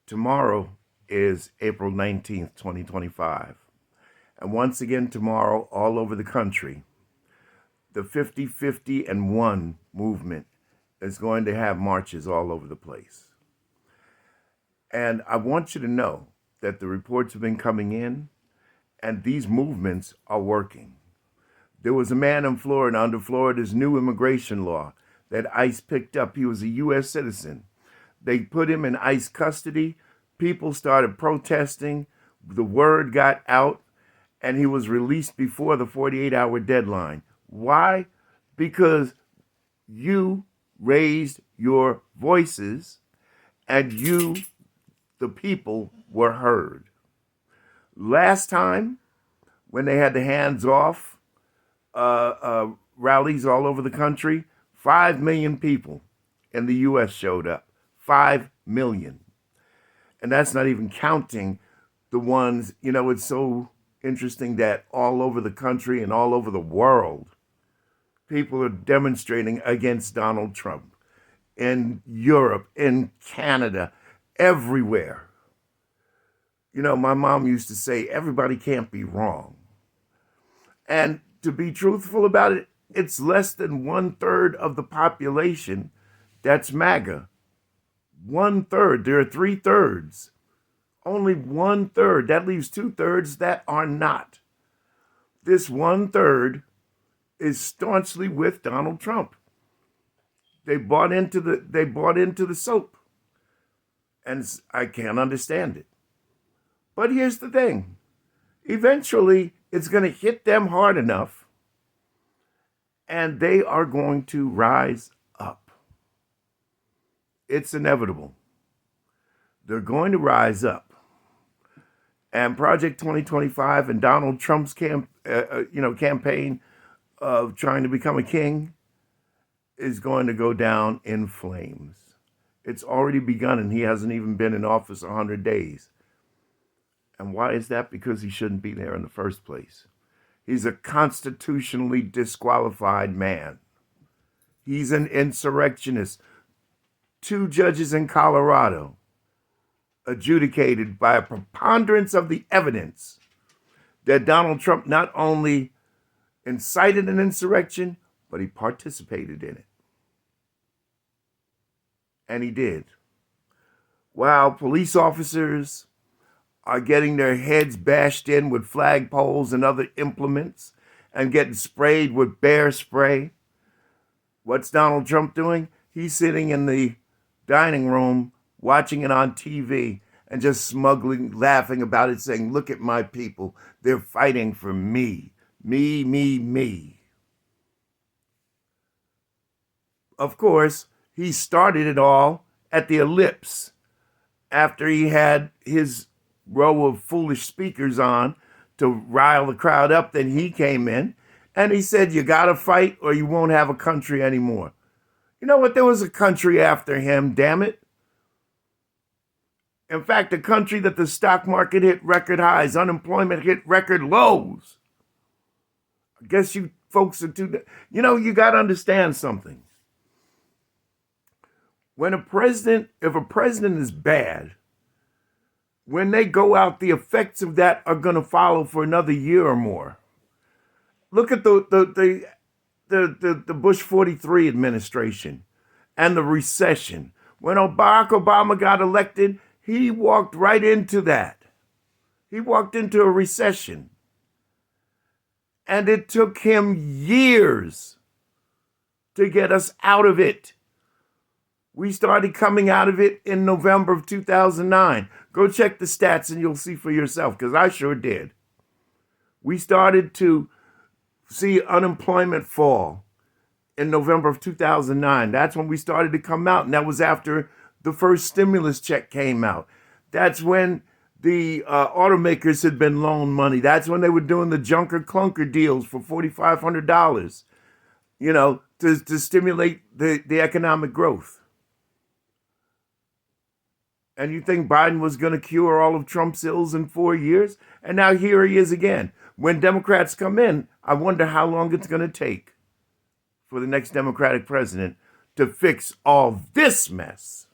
Tomorrow is April 19th, 2025. And once again, tomorrow, all over the country, the 50-50 and 1 movement is going to have marches all over the place. And I want you to know that the reports have been coming in, and these movements are working. There was a man in Florida under Florida's new immigration law that ICE picked up. He was a U.S. citizen. They put him in ICE custody. People started protesting. The word got out, and he was released before the 48-hour deadline. Why? Because you raised your voices, and you, the people, were heard. Last time, when they had the hands-off rallies all over the country, 5 million people in the U.S. showed up. 5 million. And that's not even counting the ones, it's so interesting that all over the country and all over the world, people are demonstrating against Donald Trump. In Europe, in Canada, everywhere. My mom used to say, everybody can't be wrong. And to be truthful about it, it's less than 1/3 of the population that's MAGA. 1/3. There are 3/3. Only 1/3. That leaves 2/3 that are not. This 1/3 is staunchly with Donald Trump. They bought into the soap. And I can't understand it. But here's the thing. Eventually, it's going to hit them hard enough, and they are going to rise up. It's inevitable. They're going to rise up. And Project 2025 and Donald Trump's campaign of trying to become a king is going to go down in flames. It's already begun, and he hasn't even been in office 100 days. And why is that? Because he shouldn't be there in the first place. He's a constitutionally disqualified man. He's an insurrectionist. 2 judges in Colorado adjudicated by a preponderance of the evidence that Donald Trump not only incited an insurrection, but he participated in it. And he did. While police officers are getting their heads bashed in with flagpoles and other implements and getting sprayed with bear spray, what's Donald Trump doing? He's sitting in the dining room watching it on TV and just smugly laughing about it, saying, look at my people. They're fighting for me. Me, me, me. Of course, he started it all at the Ellipse after he had his row of foolish speakers on to rile the crowd up. Then he came in and he said, you got to fight or you won't have a country anymore. You know what? There was a country after him, damn it. In fact, a country that the stock market hit record highs, unemployment hit record lows. I guess you folks are too, you got to understand something. If a president is bad, when they go out, the effects of that are going to follow for another year or more. Look at the Bush 43 administration and the recession. When Barack Obama got elected, he walked right into that. He walked into a recession. And it took him years to get us out of it. We started coming out of it in November of 2009. Go check the stats and you'll see for yourself, because I sure did. We started to see unemployment fall in November of 2009. That's when we started to come out, and that was after the first stimulus check came out. That's when the automakers had been loaned money. That's when they were doing the junker clunker deals for $4,500, to stimulate the economic growth. And you think Biden was going to cure all of Trump's ills in 4 years? And now here he is again. When Democrats come in, I wonder how long it's going to take for the next Democratic president to fix all this mess.